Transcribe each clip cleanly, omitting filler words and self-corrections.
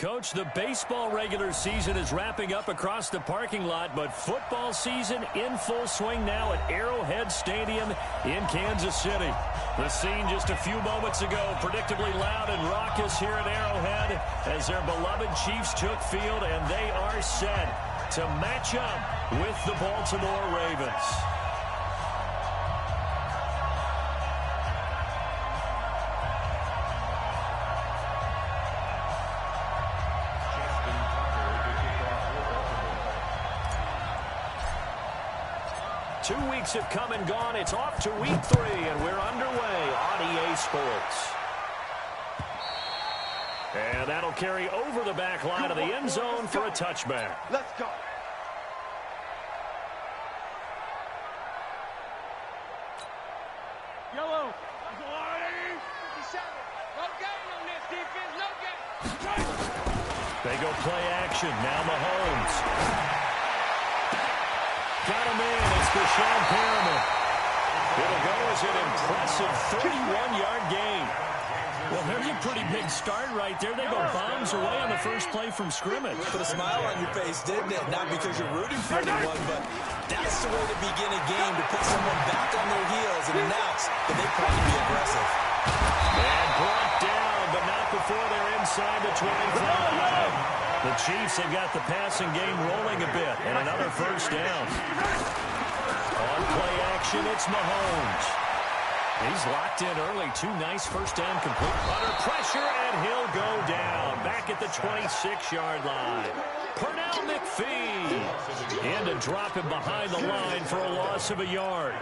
Coach, the baseball regular season is wrapping up across the parking lot, but football season in full swing now at Arrowhead Stadium in Kansas City. The scene just a few moments ago, predictably loud and raucous here at Arrowhead as their beloved Chiefs took field, and they are set to match up with the Baltimore Ravens. Two weeks have come and gone. It's off to week 3, and we're underway on EA Sports. And that'll carry over the back line of the end zone for a touchback. Let's go. Yellow. 57. No gain on this defense. No gain. They go play action. Now Mahomes. Got him in. It's Sean Perriman. It'll go as an impressive 31-yard gain. Well, there's a pretty big start right there. They go bombs away on the first play from scrimmage. Put a smile on your face, didn't it? Not because you're rooting for anyone, but that's the way to begin a game, to put someone back on their heels and announce that they plan to be aggressive. And brought down, but not before they're inside the 25. The Chiefs have got the passing game rolling a bit, and another first down. On play action, it's Mahomes. He's locked in early. 2 nice first down complete. Under pressure, and he'll go down. Back at the 26-yard line. Pernell McPhee. And to drop him behind the line for a loss of a yard.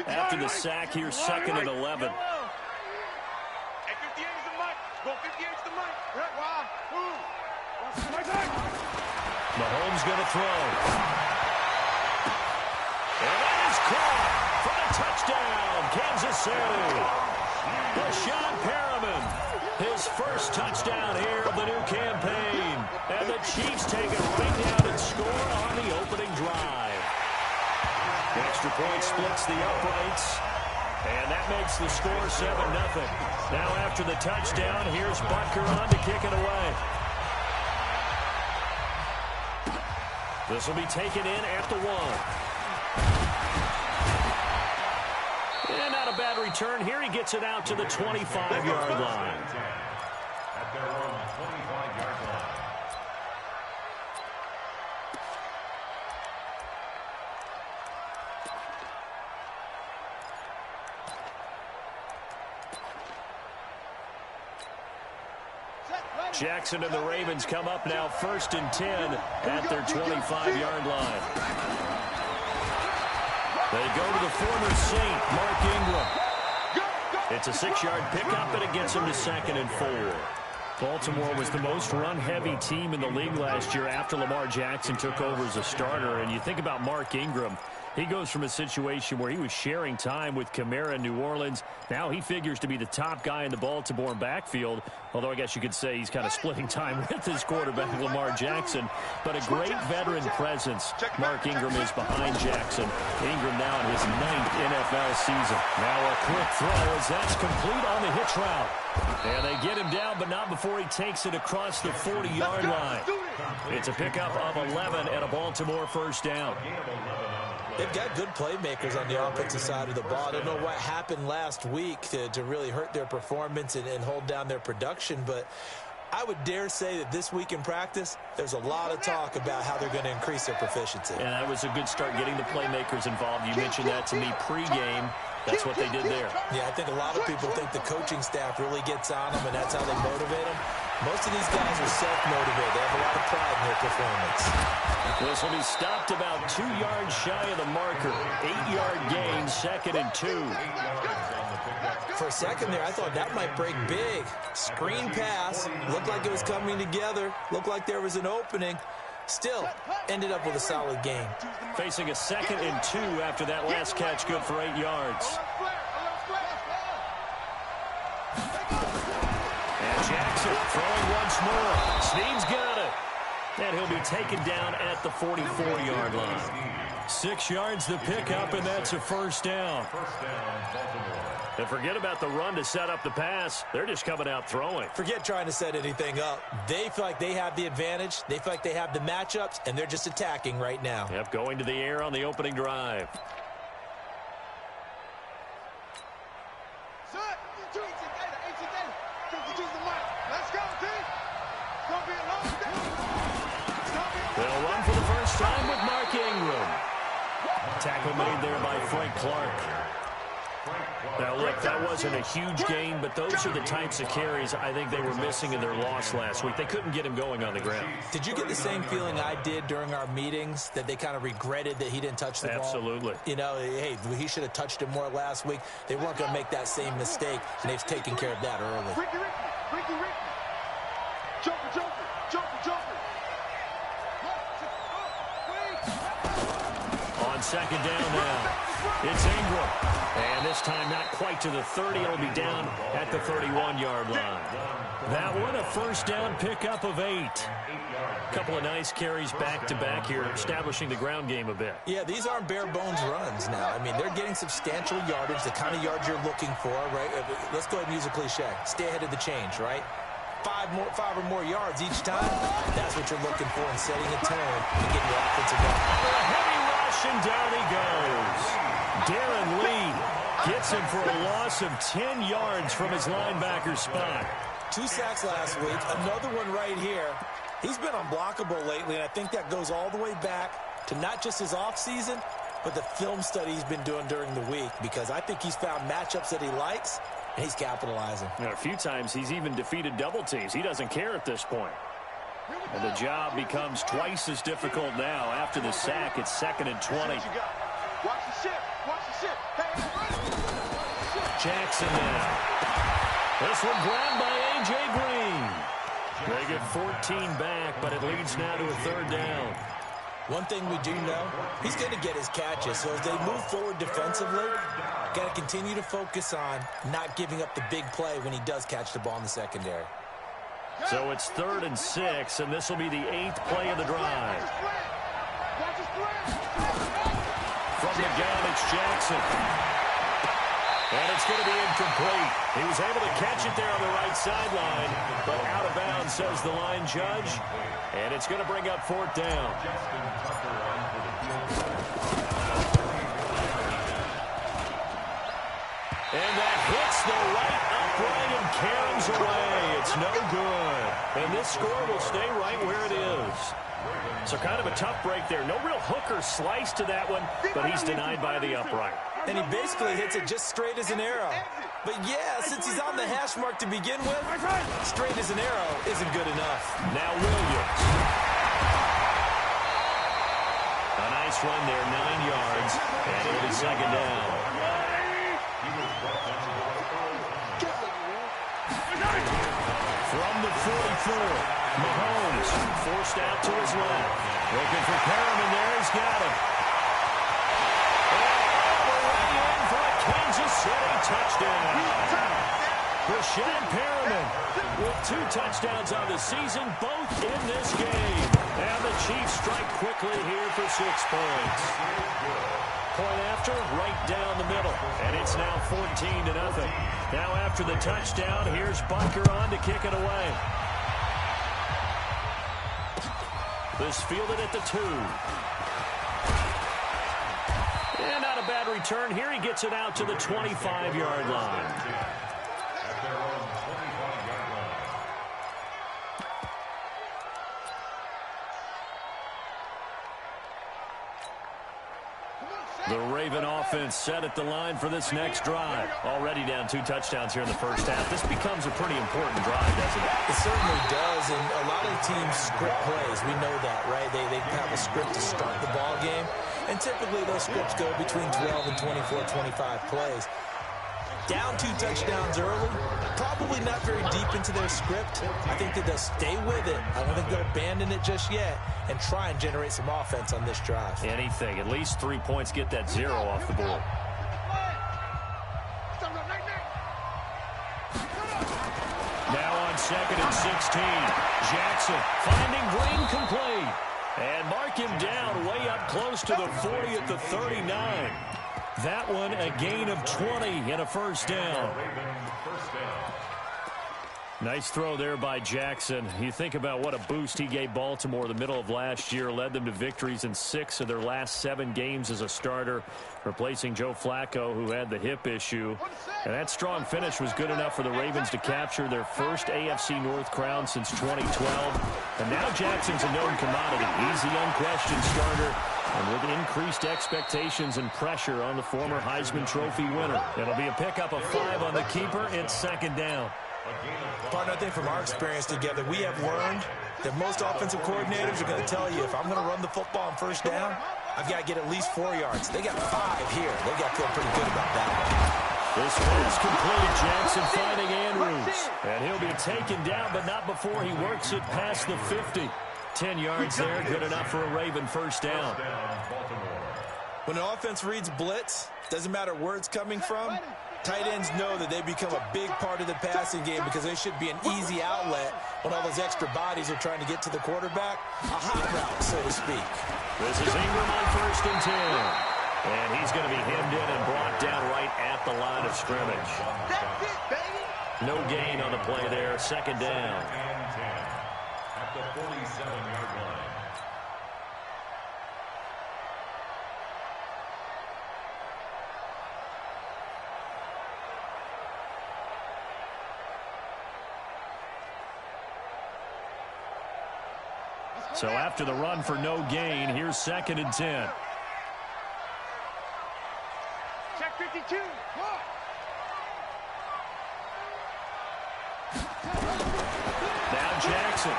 After the sack, here's 2nd and 11. Mahomes going to throw. And that is caught for a touchdown, Kansas City. Sean Perriman, his first touchdown here of the new campaign. And the Chiefs take it right down and score on the opening drive. The extra point splits the uprights. And that makes the score 7-0. Now after the touchdown, here's Butker on to kick it away. This will be taken in at the 1. And not a bad return. Here he gets it out to the 25-yard line. At their own 25-yard line. Jackson and the Ravens come up now 1st and 10 at their 25-yard line. They go to the former Saint, Mark Ingram. It's a 6-yard pickup, and it gets him to 2nd and 4. Baltimore was the most run-heavy team in the league last year after Lamar Jackson took over as a starter. And you think about Mark Ingram. He goes from a situation where he was sharing time with Kamara in New Orleans. Now he figures to be the top guy in the Baltimore backfield, although I guess you could say he's kind of splitting time with his quarterback, Lamar Jackson. But a great veteran presence. Mark Ingram is behind Jackson. Ingram now in his 9th NFL season. Now a quick throw as that's complete on the hitch route. And they get him down, but not before he takes it across the 40-yard line. It's a pickup of 11 and a Baltimore first down. They've got good playmakers on the offensive side of the ball. I don't know what happened last week to really hurt their performance and hold down their production, but I would dare say that this week in practice, there's a lot of talk about how they're going to increase their proficiency. And that was a good start getting the playmakers involved. You mentioned that to me pregame. That's what they did there. Yeah, I think a lot of people think the coaching staff really gets on them, and that's how they motivate them. Most of these guys are self-motivated. They have a lot of pride in their performance. This will be stopped about 2 yards shy of the marker. 8-yard gain, 2nd and 2. For a second there, I thought that might break big. Screen pass. Looked like it was coming together. Looked like there was an opening. Still, ended up with a solid game. Facing a 2nd and 2 after that last catch, good for 8 yards. And Jackson throwing once more. Snead's got it. And he'll be taken down at the 44-yard line. 6 yards the pickup, and that's a first down. First down, Baltimore. And forget about the run to set up the pass. They're just coming out throwing. Forget trying to set anything up. They feel like they have the advantage. They feel like they have the matchups, and they're just attacking right now. Yep, going to the air on the opening drive. They'll run for the first time with Mark Ingram. Tackle made there by Frank Clark. Now, look, that wasn't a huge gain, but those are the types of carries I think they were missing in their loss last week. They couldn't get him going on the ground. Did you get the same feeling I did during our meetings, that they kind of regretted that he didn't touch the ball? Absolutely. You know, hey, he should have touched it more last week. They weren't going to make that same mistake, and they've taken care of that early. On second down now, it's Ingram. And this time not quite to the 30. It'll be down at the 31-yard line. That one a first down pickup of 8. A couple of nice carries back-to-back here, establishing the ground game a bit. Yeah, these aren't bare-bones runs now. I mean, they're getting substantial yardage, the kind of yards you're looking for, right? Let's go ahead and use a cliche. Stay ahead of the change, right? 5 or more yards each time, that's what you're looking for in setting a tone and getting your offensive line. A heavy rush, and down he goes. Darren Lee gets him for a loss of 10 yards from his linebacker spot. 2 sacks last week, another one right here. He's been unblockable lately, and I think that goes all the way back to not just his offseason, but the film study he's been doing during the week, because I think he's found matchups that he likes, and he's capitalizing. And a few times he's even defeated double teams. He doesn't care at this point. And the job becomes twice as difficult now. After the sack, it's 2nd and 20. Jackson now. This one grabbed by A.J. Green. They get 14 back, but it leads now to a 3rd down. One thing we do know, he's going to get his catches. So as they move forward defensively, got to continue to focus on not giving up the big play when he does catch the ball in the secondary. So it's 3rd and 6, and this will be the 8th play of the drive. From the gun, it's Jackson. And it's going to be incomplete. He was able to catch it there on the right sideline, but out of bounds, says the line judge. And it's going to bring up 4th down. And that hits the right upright and caroms away. It's no good. And this score will stay right where it is. So kind of a tough break there. No real hook or slice to that one, but he's denied by the upright. And he basically hits it just straight as an arrow. But yeah, since he's on the hash mark to begin with, straight as an arrow isn't good enough. Now Williams. A nice run there, 9 yards, and it'll be 2nd down. From the 44, Mahomes forced out to his left. Looking for Perriman there, he's got him. And all the way in for a Kansas City touchdown. Brashad Perriman with 2 touchdowns on the season, both in this game. And the Chiefs strike quickly here for 6 points. Point after, right down the middle. And it's now 14-0. Now after the touchdown, here's Bunker on to kick it away. This fielded at the 2. And not a bad return. Here he gets it out to the 25-yard line. The Raven offense set at the line for this next drive. Already down 2 touchdowns here in the first half. This becomes a pretty important drive, doesn't it? It certainly does, and a lot of teams script plays. We know that, right? They have a script to start the ball game, and typically those scripts go between 12 and 24, 25 plays. Down 2 touchdowns early, probably not very deep into their script. I think that they'll stay with it. I don't think they'll abandon it just yet and try and generate some offense on this drive. Anything. At least 3 points, get that 0 off the board. Now on 2nd and 16. Jackson finding Green complete. And mark him down way up close to the 40 at the 39. that one a gain of 20 and a first down. Nice throw there by Jackson. You think about what a boost he gave Baltimore the middle of last year, led them to victories in 6 of their last 7 games as a starter, replacing Joe Flacco, who had the hip issue. And that strong finish was good enough for the Ravens to capture their first AFC North crown since 2012. And now Jackson's a known commodity. He's the unquestioned starter, and with increased expectations and pressure on the former Heisman Trophy winner. It'll be a pickup of 5 on the keeper. It's second down. Partner, I think from our experience together, we have learned that most offensive coordinators are going to tell you, if I'm going to run the football on first down, I've got to get at least 4 yards. They got 5 here. They got to feel pretty good about that. This one's complete. Jackson finding Andrews. And he'll be taken down, but not before he works it past the 50. 10 yards there, good enough for a Raven first down. When an offense reads blitz, doesn't matter where it's coming from, tight ends know that they become a big part of the passing game because they should be an easy outlet when all those extra bodies are trying to get to the quarterback. A hot route, so to speak. This is Ingram on first and 10. And he's going to be hemmed in and brought down right at the line of scrimmage. That's it, baby. No gain on the play there. Second down. At the 47-yard line. So after the run for no gain, here's second and 10. Check 52. Now Jackson.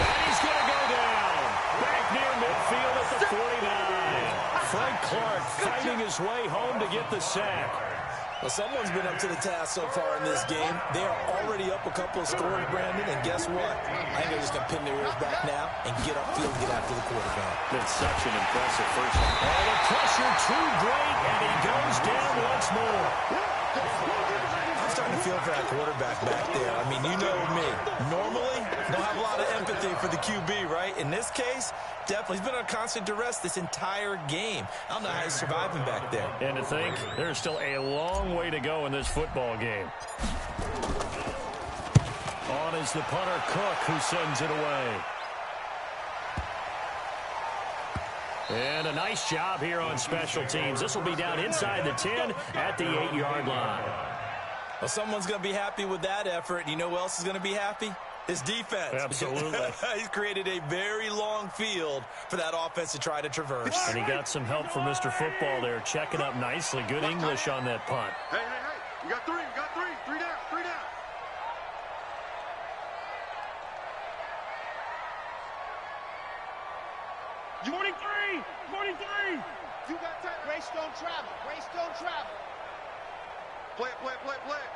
And he's going to go down. Back near midfield at the 49. Frank Clark fighting his way home to get the sack. Well, someone's been up to the task so far in this game. They are already up a couple of scores, Brandon, and guess what? I think they're just going to pin their ears back now and get upfield and get after the quarterback. Been such an impressive first one. Oh, the pressure too great, and he goes down once more. I'm starting to feel for that quarterback back there. I mean, you know me. Normally, don't have a lot of empathy for the QB, right? In this case, definitely. He's been on constant duress this entire game. I don't know how he's surviving back there. And to think, there's still a long way to go in this football game. On is the punter, Cook, who sends it away. And a nice job here on special teams. This will be down inside the 10 at the 8-yard line. Well, someone's going to be happy with that effort. You know who else is going to be happy? His defense. Absolutely. He's created a very long field for that offense to try to traverse. And he got some help from Mr. Football there, checking up nicely. Good English on that punt. Hey, hey, hey. You got 3. You got 3. 3 down. 3 down. You 43. 43. You got time. Grace don't travel. Grace don't travel. Play it, play it, play it, play it.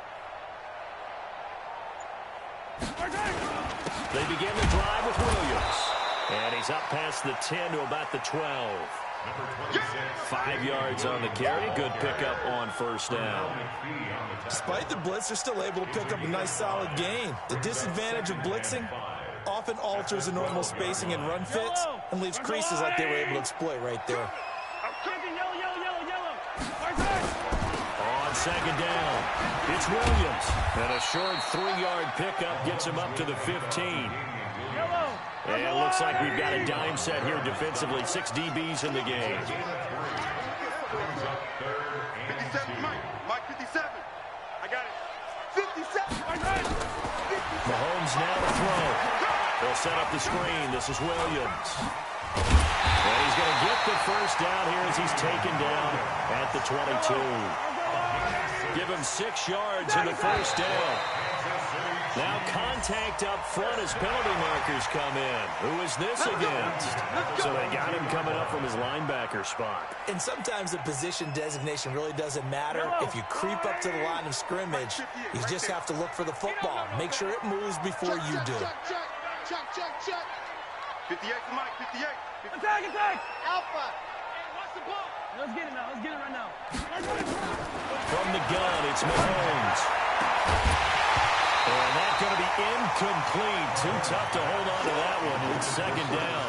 They begin the drive with Williams. And he's up past the 10 to about the 12. 5 yards on the carry. Good pickup on first down. Despite the blitz, they're still able to pick up a nice solid gain. The disadvantage of blitzing often alters the normal spacing and run fits and leaves creases like they were able to exploit right there. On second down, it's Williams. And a short 3-yard pickup gets him up to the 15. And it looks like we've got a dime set here defensively. 6 DBs in the game. 57, Mike. Mike, 57. I got it. 57. Mahomes now to throw. They'll set up the screen. This is Williams. And he's going to get the first down here as he's taken down at the 22. Give him 6 yards in the first down. Now contact up front as penalty markers come in. Who is this against? So they got him coming up from his linebacker spot. And sometimes the position designation really doesn't matter. If you creep up to the line of scrimmage, you just have to look for the football. Make sure it moves before you do. Check. 58 to Mike, 58. Attack! Alpha. Hey, watch the ball. Let's get it now. Let's get it right now. From the gun, it's Mahomes. And that's going to be incomplete. Too tough to hold on to that one. It's second down.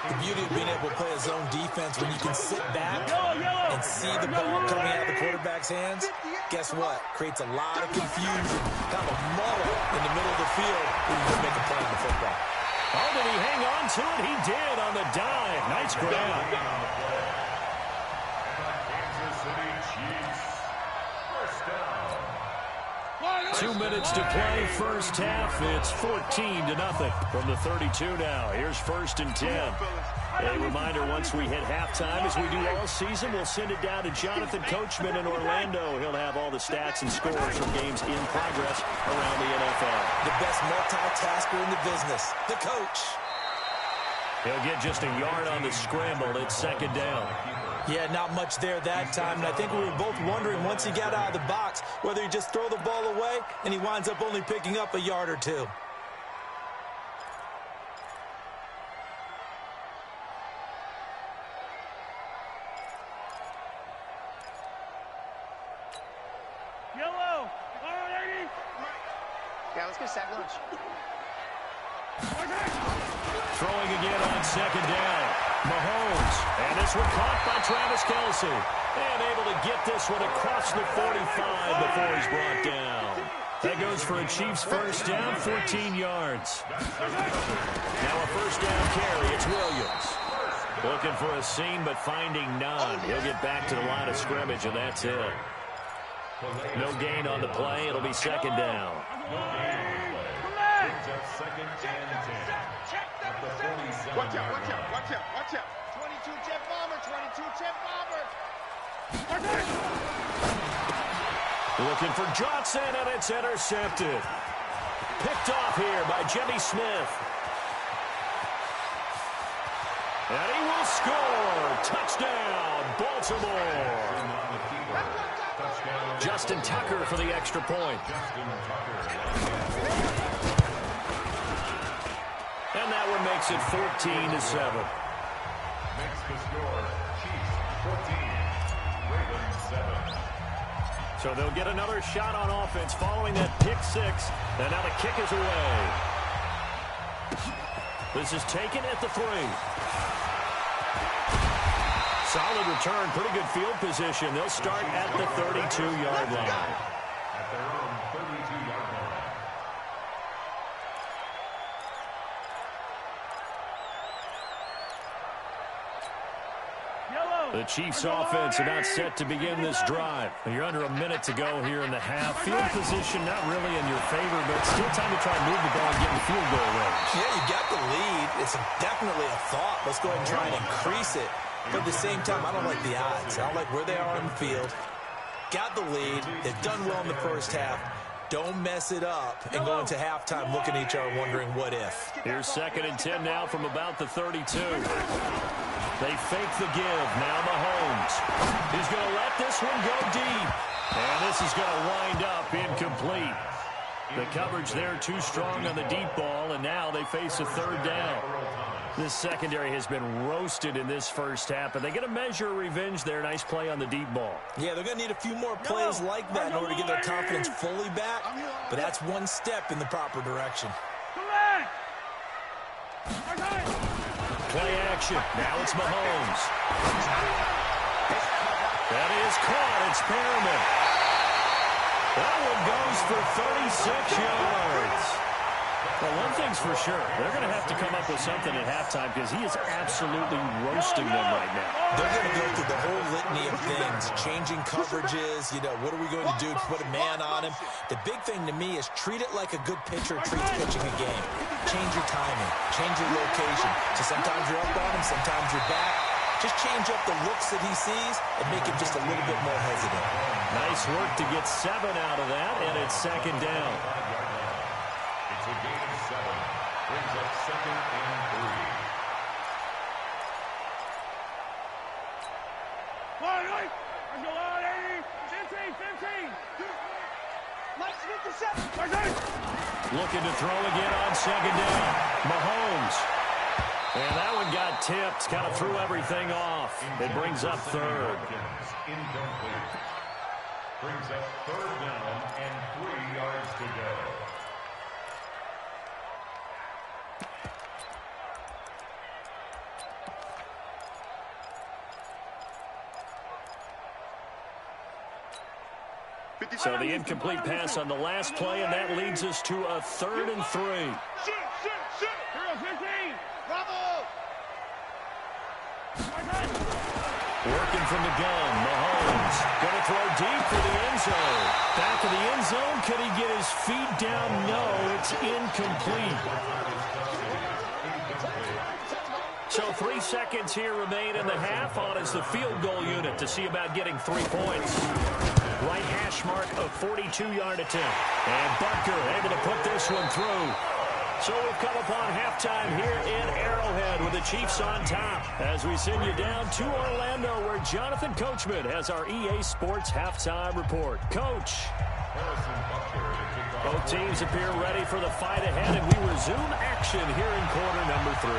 The beauty of being able to play a zone defense when you can sit back and see the ball coming out of the quarterback's hands, guess what? Creates a lot of confusion, kind of a muddle in the middle of the field when you can make a play on the football. Oh, did he hang on to it? He did on the dive. Nice grab. Kansas City Chiefs. First down. 2 minutes to play, first half. It's 14-0 from the 32 now. Here's 1st and 10. A reminder, once we hit halftime, as we do all season, we'll send it down to Jonathan Coachman in Orlando. He'll have all the stats and scores from games in progress around the NFL. The best multitasker in the business, the coach. He'll get just a yard on the scramble. It's 2nd down. Yeah, not much there that time, and I think we were both wondering once he got out of the box whether he just throw the ball away, and he winds up only picking up a yard or two. Yellow. Yeah, let's get sack lunch. Throwing again on 2nd down. Mahomes, and this one caught by Travis Kelce. And able to get this one across the 45 before he's brought down. That goes for a Chiefs first down, 14 yards. Now a first down carry, it's Williams. Looking for a seam, but finding none. He'll get back to the line of scrimmage, and that's it. No gain on the play, it'll be 2nd down. Second and 10. At the 47. Watch out, watch out, watch out, watch out. 22 jet bomber, 22 jet bomber. Looking for Johnson, and it's intercepted. Picked off here by Jimmy Smith. And he will score. Touchdown, Baltimore. Justin Tucker for the extra point. And that one makes it 14-7. Makes the score Chiefs 14, Ravens 7. So they'll get another shot on offense following that pick six. And now the kick is away. This is taken at the 3. Solid return, pretty good field position. They'll start at the 32-yard line. At their own 32-yard line. The Chiefs offense about set to begin this drive. You're under a minute to go here in the half. Field position not really in your favor, but still time to try and move the ball and get in the field goal range. Yeah, you got the lead. It's definitely a thought. Let's go ahead and try and increase it. But at the same time, I don't like the odds. I don't like where they are on the field. Got the lead. They've done well in the first half. Don't mess it up and go into halftime looking at each other wondering what if. Here's 2nd and 10 now from about the 32. They fake the give. Now Mahomes. He's going to let this one go deep. And this is going to wind up incomplete. The coverage there too strong on the deep ball, and now they face a 3rd down. This secondary has been roasted in this first half, and they get a measure of revenge there. Nice play on the deep ball. Yeah, they're going to need a few more plays like that in order to get their confidence fully back, but that's one step in the proper direction. Play action. Now it's Mahomes. That is caught. It's Perriman. That one goes for 36 yards. Well, one thing's for sure. They're going to have to come up with something at halftime because he is absolutely roasting them right now. They're going to go through the whole litany of things, changing coverages, what are we going to do to put a man on him? The big thing to me is treat it like a good pitcher treats pitching a game. Change your timing, change your location. So sometimes you're up on him, sometimes you're back. Just change up the looks that he sees and make him just a little bit more hesitant. Nice work to get 7 out of that, and it's 2nd down. It's a gain of 7. Brings up 2nd and 3. Looking to throw again on 2nd down. Mahomes. And that one got tipped. Kind of threw everything off. It brings up 3rd. Incomplete. Brings up 3rd down and 3 yards to go. So the incomplete pass on the last play, and that leads us to a 3rd and 3. Bravo! Working from the gun, Mahomes going to throw deep for the end zone. Back of the end zone, can he get his feet down? No, it's incomplete. So 3 seconds here remain in the half. On is the field goal unit to see about getting 3 points. Right hash mark of 42-yard attempt. And Butker able to put this one through. So we've come upon halftime here in Arrowhead with the Chiefs on top as we send you down to Orlando where Jonathan Coachman has our EA Sports halftime report. Coach. Both teams appear ready for the fight ahead, and we resume action here in quarter number 3.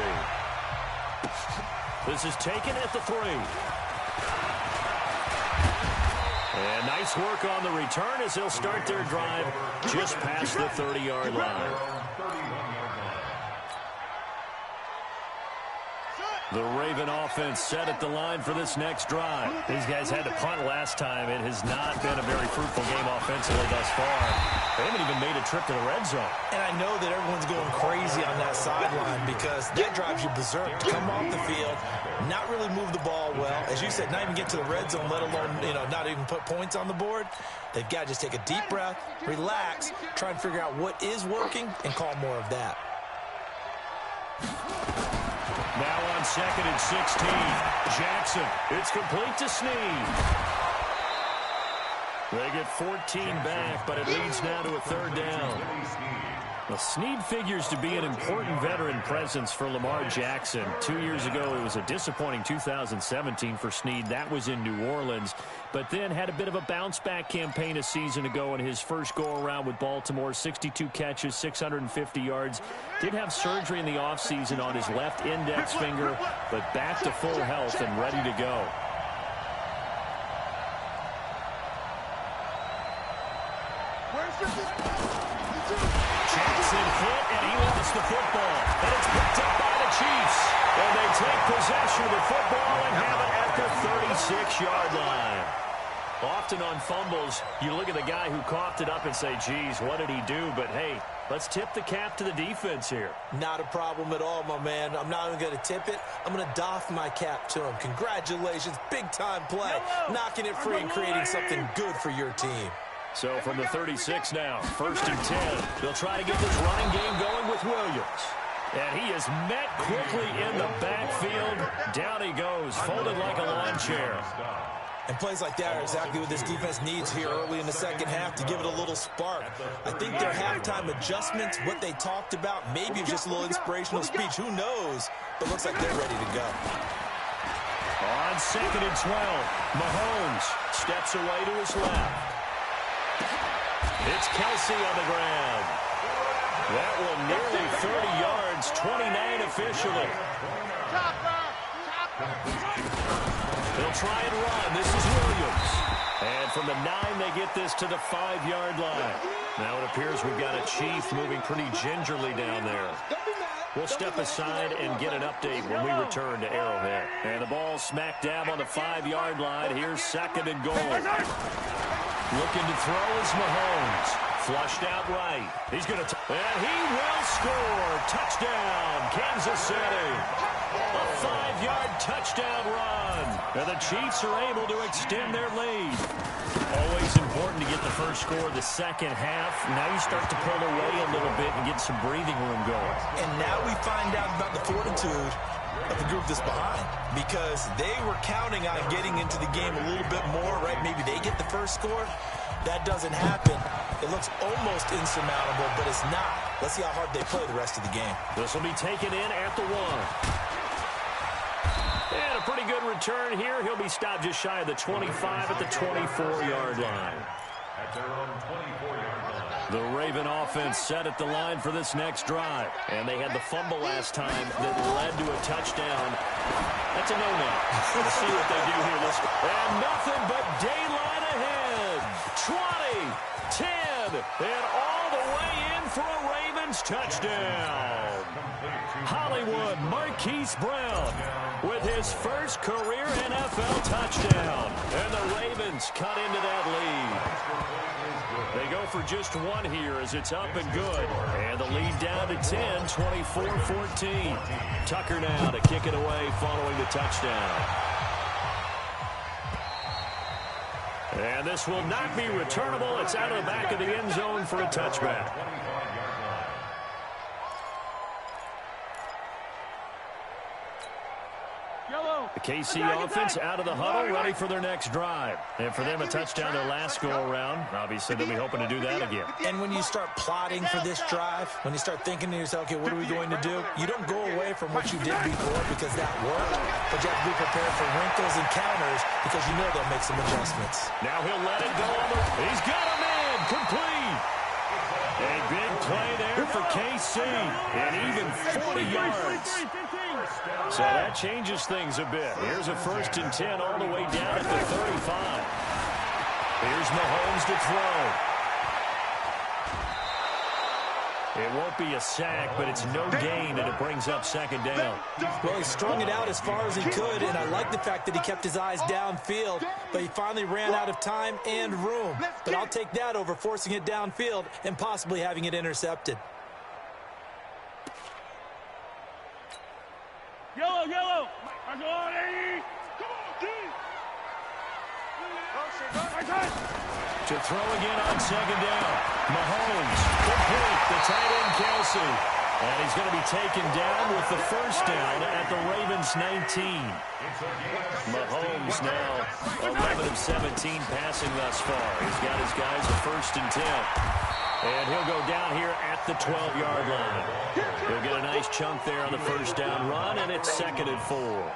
This is taken at the 3. And nice work on the return as they'll start their drive just past the 30-yard line. The Raven offense set at the line for this next drive. These guys had to punt last time. It has not been a very fruitful game offensively thus far. They haven't even made a trip to the red zone. And I know that everyone's going crazy on that sideline because that drives you berserk to come off the field, not really move the ball well. As you said, not even get to the red zone, let alone, not even put points on the board. They've got to just take a deep breath, relax, try and figure out what is working, and call more of that. Now on 2nd and 16. Jackson. It's complete to Snead. They get 14 back, but it leads now to a 3rd down. Well, Snead figures to be an important veteran presence for Lamar Jackson. 2 years ago, it was a disappointing 2017 for Snead. That was in New Orleans, but then had a bit of a bounce-back campaign a season ago in his first go-around with Baltimore. 62 catches, 650 yards. Did have surgery in the offseason on his left index finger, but back to full health and ready to go. Jackson hit, and he lost the football. And it's picked up by the Chiefs. And they take possession of the football and have it at the 36-yard line. Often on fumbles, you look at the guy who coughed it up and say, geez, what did he do? But, hey, let's tip the cap to the defense here. Not a problem at all, my man. I'm not even going to tip it. I'm going to doff my cap to him. Congratulations. Big-time play. Knocking it free and creating something good for your team. So from the 36 now, 1st and 10. They'll try to get this running game going with Williams. And he is met quickly in the backfield. Down he goes, folded like a lawn chair. And plays like that are exactly what this defense needs here early in the second half to give it a little spark. I think their halftime adjustments, what they talked about, maybe it was just a little inspirational speech. Who knows? But looks like they're ready to go. On 2nd and 12, Mahomes steps away to his left. It's Kelsey on the ground. That one nearly 30 yards, 29 officially. They'll try and run. This is Williams. And from the 9, they get this to the 5-yard line. Now it appears we've got a Chief moving pretty gingerly down there. We'll step aside and get an update when we return to Arrowhead. And the ball smack dab on the 5-yard line. Here's 2nd and goal. Looking to throw is Mahomes. Flushed out right. He's going to... And he will score. Touchdown, Kansas City. A 5-yard touchdown run. And the Chiefs are able to extend their lead. Always important to get the first score of the second half. Now you start to pull away a little bit and get some breathing room going. And now we find out about the fortitude of the group that's behind, because they were counting on getting into the game a little bit more, right? Maybe they get the first score. That doesn't happen. It looks almost insurmountable, but it's not. Let's see how hard they play the rest of the game. This will be taken in at the 1. And a pretty good return here. He'll be stopped just shy of the 25 at the 24-yard line. At their own 24-yard line. The Raven offense set at the line for this next drive. And they had the fumble last time that led to a touchdown. That's a no-no. Let's see what they do here. And nothing but daylight ahead. 20, 10, and all the way in for a Ravens touchdown. Hollywood Hollywood, Marquise Brown with his first career NFL touchdown. And the Ravens cut into that lead. They go for just one here as it's up and good. And the lead down to 10, 24-14. Tucker now to kick it away following the touchdown. And this will not be returnable. It's out of the back of the end zone for a touchback. The KC offense out of the huddle, ready for their next drive. And for them, a touchdown their last go-around. Obviously, they'll be hoping to do that again. And when you start plotting for this drive, when you start thinking to yourself, okay, what are we going to do? You don't go away from what you did before because that worked, but you have to be prepared for wrinkles and counters because you know they'll make some adjustments. Now he'll let it go on the... He's got a man, complete. A big play there for KC, and even 40 yards. So that changes things a bit. Here's a 1st and 10 all the way down at the 35. Here's Mahomes to throw. It won't be a sack, but it's no gain, and it brings up 2nd down. Well, he strung it out as far as he could, and I like the fact that he kept his eyes downfield, but he finally ran out of time and room. But I'll take that over forcing it downfield and possibly having it intercepted. Yellow, yellow. Come on, Eddie. To throw again on 2nd down. Mahomes, complete, the tight end Kelsey. And he's going to be taken down with the 1st down at the Ravens 19. Mahomes now 11 of 17 passing thus far. He's got his guys a 1st and 10. And he'll go down here at the 12-yard line. He'll get a nice chunk there on the 1st down run, and it's 2nd and 4.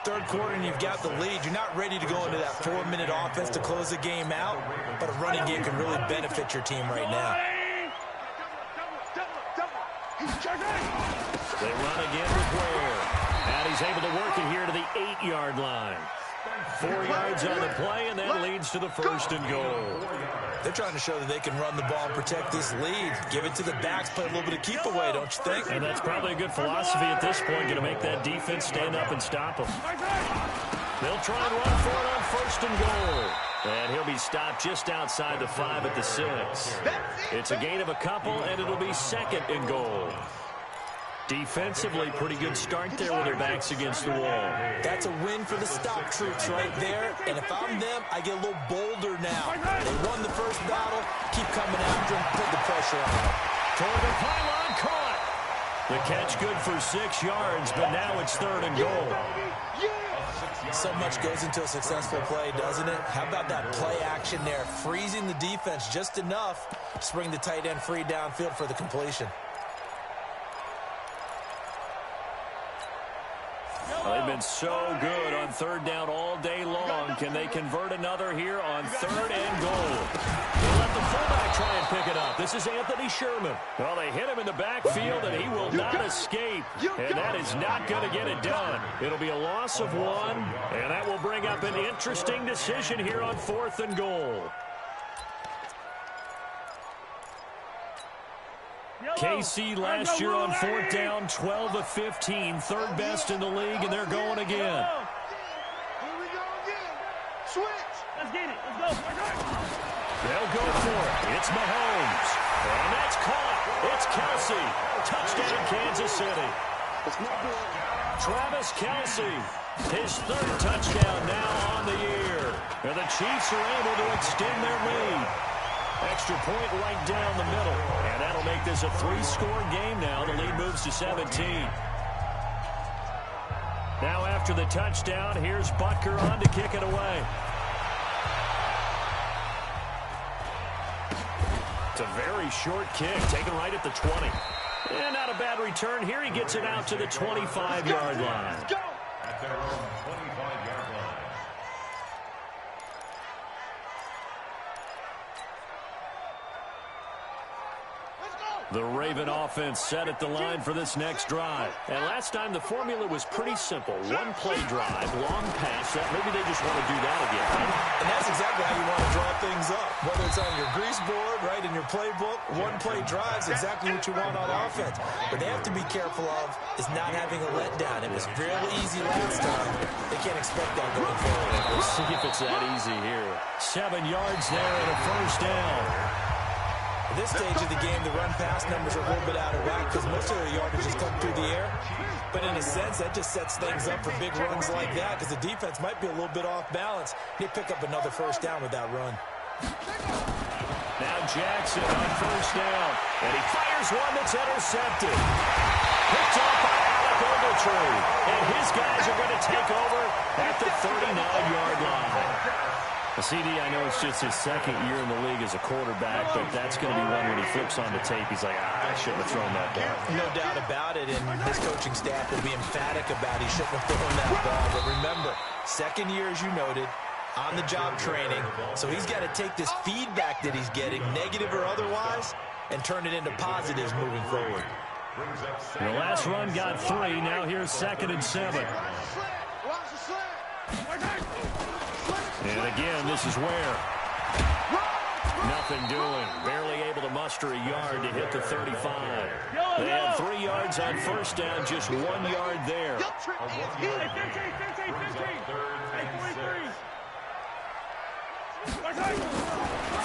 3rd quarter and you've got the lead. You're not ready to go into that 4-minute offense to close the game out, but a running game can really benefit your team right now. They run again with Ware. And he's able to work it here to the 8-yard line. 4 yards on the play, and that leads to the 1st and goal. They're trying to show that they can run the ball and protect this lead. Give it to the backs, play a little bit of keep away, don't you think? And that's probably a good philosophy at this point, going to make that defense stand up and stop them. They'll try and run for it on 1st and goal. And he'll be stopped just outside the 5 at the 6. It's a gain of a couple, and it'll be 2nd and goal. Defensively, pretty good start there with their backs against the wall. That's a win for the stop troops right there. And if I'm them, I get a little bolder now. They won the 1st battle. Keep coming after them. Put the pressure on them. Toward the pylon, caught. The catch good for 6 yards, but now it's 3rd and goal. So much goes into a successful play, doesn't it? How about that play action there? Freezing the defense just enough to bring the tight end free downfield for the completion. Well, they've been so good on 3rd down all day long. Can they convert another here on 3rd and goal? They let the fullback try and pick it up. This is Anthony Sherman. Well, they hit him in the backfield, and he will not escape. And that is not going to get it done. It'll be a loss of 1, and that will bring up an interesting decision here on 4th and goal. KC last year on 4th down, 12 of 15, 3rd best in the league, and they're going again. Here we go again. Switch. Let's get it. Let's go. They'll go for it. It's Mahomes. And that's caught. It's Kelsey. Touchdown, Kansas City. Travis Kelsey, his 3rd touchdown now on the year. And the Chiefs are able to extend their lead. Extra point right down the middle. And that'll make this a 3-score game now. The lead moves to 17. Now after the touchdown, here's Butker on to kick it away. It's a very short kick, taken right at the 20. And not a bad return here. He gets it out to the 25-yard line. At their own 25-yard line. Let's go. The Raven offense set at the line for this next drive. And last time, the formula was pretty simple. One-play drive, long pass. Maybe they just want to do that again, right? And that's exactly how you want to draw things up. Whether it's on your grease board, right, in your playbook, one-play drives exactly what you want on offense. What they have to be careful of is not having a letdown. It was real easy last time. They can't expect that going forward. We'll see if it's that easy here. 7 yards there and a first down. At this stage of the game, the run-pass numbers are a little bit out of whack because most of their yardage has come through the air. But in a sense, that just sets things up for big runs like that because the defense might be a little bit off balance. They pick up another first down with that run. Now Jackson on first down. And he fires one that's intercepted. Picked off by Alec Ogletree. And his guys are going to take over at the 39-yard line. CD, I know it's just his second year in the league as a quarterback, but that's going to be one when he flips on the tape. He's like, I shouldn't have thrown that ball. No doubt about it, and his coaching staff will be emphatic about he shouldn't have thrown that ball. But remember, second year, as you noted, on-the-job training, so he's got to take this feedback that he's getting, negative or otherwise, and turn it into positives moving forward. The last run got 3. Now here's 2nd and 7. And again, this is where nothing doing. Barely able to muster a yard to hit the 35. They had 3 yards on first down, just 1 yard there.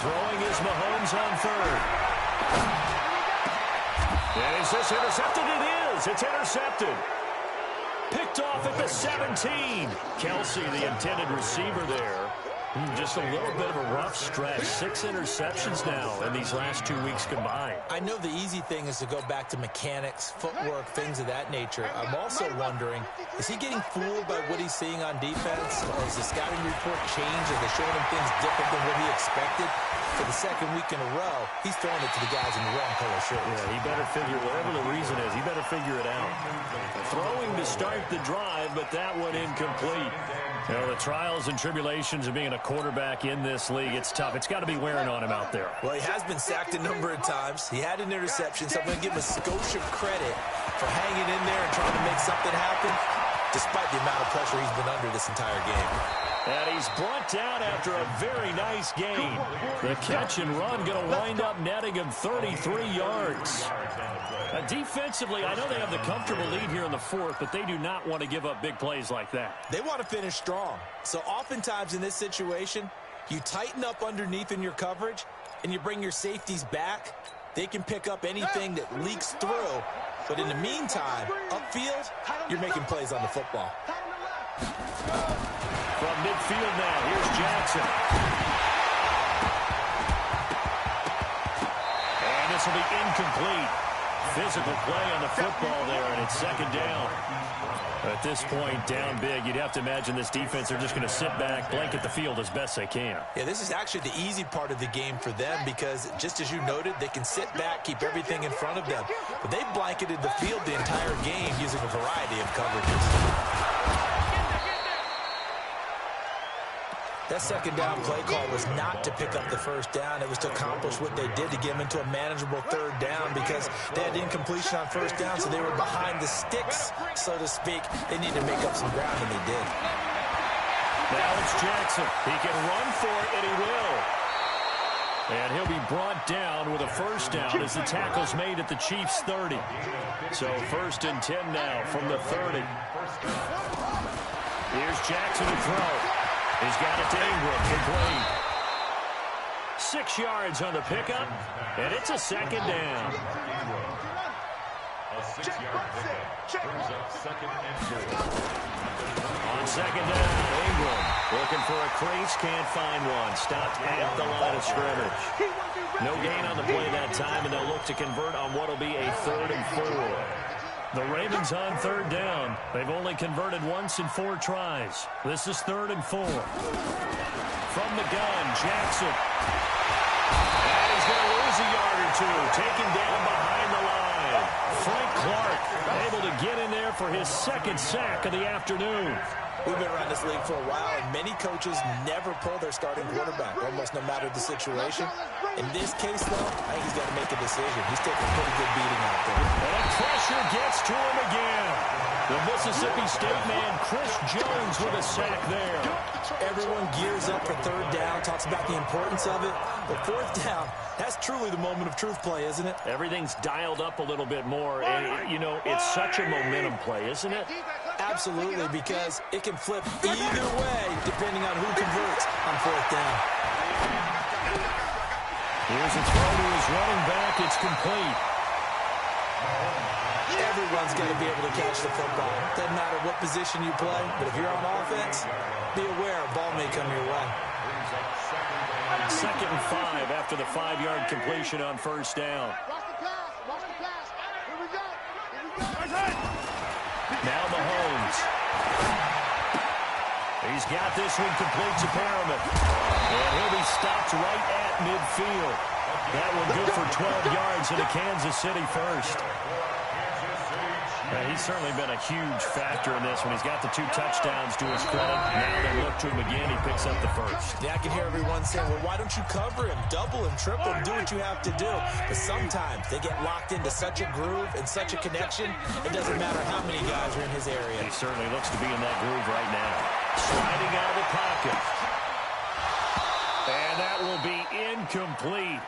Throwing is Mahomes on third. And is this intercepted? It is. It's intercepted. Picked off at the 17. Kelsey, the intended receiver there. Just a little bit of a rough stretch. 6 interceptions now in these last 2 weeks combined. I know the easy thing is to go back to mechanics, footwork, things of that nature. I'm also wondering, is he getting fooled by what he's seeing on defense? Or has the scouting report changed? Are they showing him things different than what he expected? For the second week in a row, he's throwing it to the guys in the wrong color shirts. Yeah, he better figure, whatever the reason is, he better figure it out. Throwing to start the drive, but that one incomplete. You know, the trials and tribulations of being a quarterback in this league, it's tough. It's got to be wearing on him out there. Well, he has been sacked a number of times. He had an interception, so I'm going to give him a skosh of credit for hanging in there and trying to make something happen, despite the amount of pressure he's been under this entire game. And he's brought down after a very nice gain. The catch and run going to wind up netting him 33 yards. Defensively, I know they have the comfortable lead here in the 4th, but they do not want to give up big plays like that. They want to finish strong. So oftentimes in this situation, you tighten up underneath in your coverage, and you bring your safeties back. They can pick up anything that leaks through. But in the meantime, upfield, you're making plays on the football. From midfield now, here's Jackson. And this will be incomplete. Physical play on the football there, and it's 2nd down. At this point, down big, you'd have to imagine this defense are just going to sit back, blanket the field as best they can. Yeah, this is actually the easy part of the game for them because, just as you noted, they can sit back, keep everything in front of them. But they've blanketed the field the entire game using a variety of coverages. That 2nd down play call was not to pick up the first down. It was to accomplish what they did to get them into a manageable 3rd down because they had incompletion on first down, so they were behind the sticks, so to speak. They needed to make up some ground, and they did. Now it's Jackson. He can run for it, and he will. And he'll be brought down with a first down as the tackle's made at the Chiefs' 30. So 1st and 10 now from the 30. Here's Jackson to throw. He's got it to Ingram, complete. 6 yards on the pickup, and it's a 2nd down. A 6-yard pickup brings up 2nd and 4. On 2nd down, Ingram looking for a crease, can't find one. Stopped at the line of scrimmage. No gain on the play that time, and they'll look to convert on what will be a 3rd and 4. The Ravens on 3rd down. They've only converted once in 4 tries. This is 3rd and 4. From the gun, Jackson. And he's going to lose a yard or 2. Taken down behind the line. Frank Clark able to get in there for his 2nd sack of the afternoon. We've been around this league for a while, and many coaches never pull their starting quarterback, almost no matter the situation. In this case, though, I think he's got to make a decision. He's taking a pretty good beating out there. And pressure gets to him again. The Mississippi State man, Chris Jones, with a sack there. Everyone gears up for third down, talks about the importance of it. But fourth down, that's truly the moment of truth play, isn't it? Everything's dialed up a little bit more. And, you know, it's such a momentum play, isn't it? Absolutely, because it can flip either way depending on who converts on fourth down. Here's a throw to his running back. It's complete. Everyone's got to be able to catch the football. Doesn't matter what position you play, but if you're on offense, be aware a ball may come your way. 2nd and 5 after the 5-yard completion on first down. Now Mahomes. He's got this one complete to Perriman. And he'll be stopped right at midfield. That one good for 12 yards and a Kansas City first. He's certainly been a huge factor in this one. He's got the 2 touchdowns to his credit. Now they look to him again. He picks up the first. Yeah, I can hear everyone saying, well, why don't you cover him, double him, triple him, do what you have to do. But sometimes they get locked into such a groove and such a connection, it doesn't matter how many guys are in his area. He certainly looks to be in that groove right now. Sliding out of the pocket. And that will be incomplete.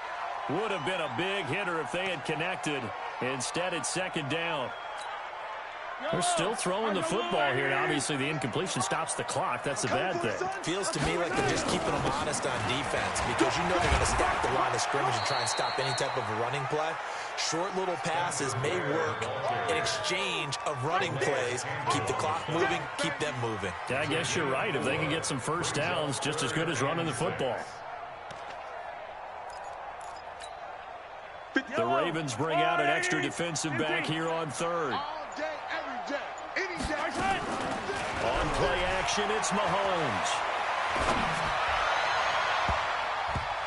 Would have been a big hitter if they had connected. Instead, it's 2nd down. They're still throwing the football here. And obviously, the incompletion stops the clock. That's the bad thing. Feels to me like they're just keeping them honest on defense because you know they're going to stack the line of scrimmage and try and stop any type of a running play. Short little passes may work in exchange of running plays. Keep the clock moving, keep them moving. Yeah, I guess you're right. If they can get some first downs, just as good as running the football. The Ravens bring out an extra defensive back here on 3rd. On play action, it's Mahomes.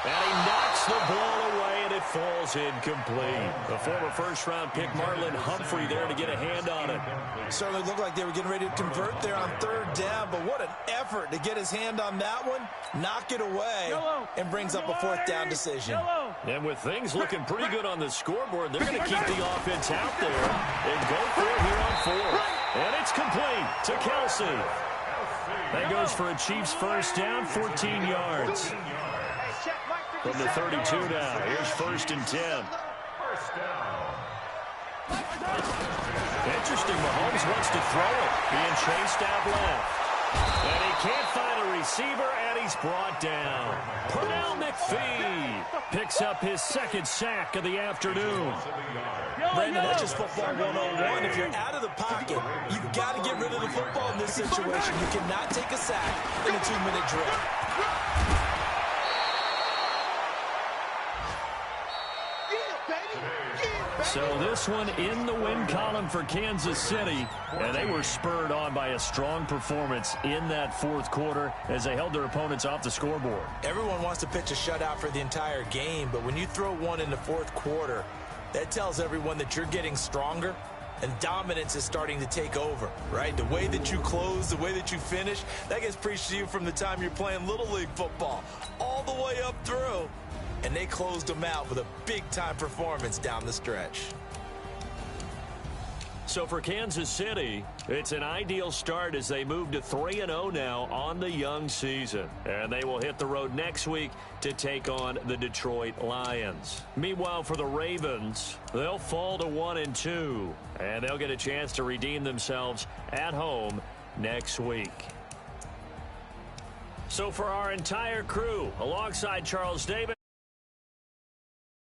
And he knocks the ball away, and it falls incomplete. The former first-round pick, Marlon Humphrey, there to get a hand on it. Certainly looked like they were getting ready to convert there on 3rd down, but what an effort to get his hand on that one, knock it away, and brings up a 4th down decision. And with things looking pretty good on the scoreboard, they're going to keep the offense out there and go for it here on 4th. And it's complete to Kelsey. That goes for a Chiefs first down, 14 yards. From the 32 now, here's 1st and 10. Interesting, Mahomes wants to throw it, being chased out left. And he can't find a receiver, and he's brought down. Pernell McPhee picks up his 2nd sack of the afternoon. Brandon, that's just football 101. If you're out of the pocket, you've got to get rid of the football in this situation. You cannot take a sack in a 2-minute drill. So this one in the win column for Kansas City, and they were spurred on by a strong performance in that 4th quarter as they held their opponents off the scoreboard. Everyone wants to pitch a shutout for the entire game, but when you throw one in the 4th quarter, that tells everyone that you're getting stronger and dominance is starting to take over, right? The way that you close, the way that you finish, that gets preached to you from the time you're playing Little League football all the way up through. And they closed them out with a big-time performance down the stretch. So for Kansas City, it's an ideal start as they move to 3-0 now on the young season. And they will hit the road next week to take on the Detroit Lions. Meanwhile, for the Ravens, they'll fall to 1-2. And they'll get a chance to redeem themselves at home next week. So for our entire crew, alongside Charles Davis,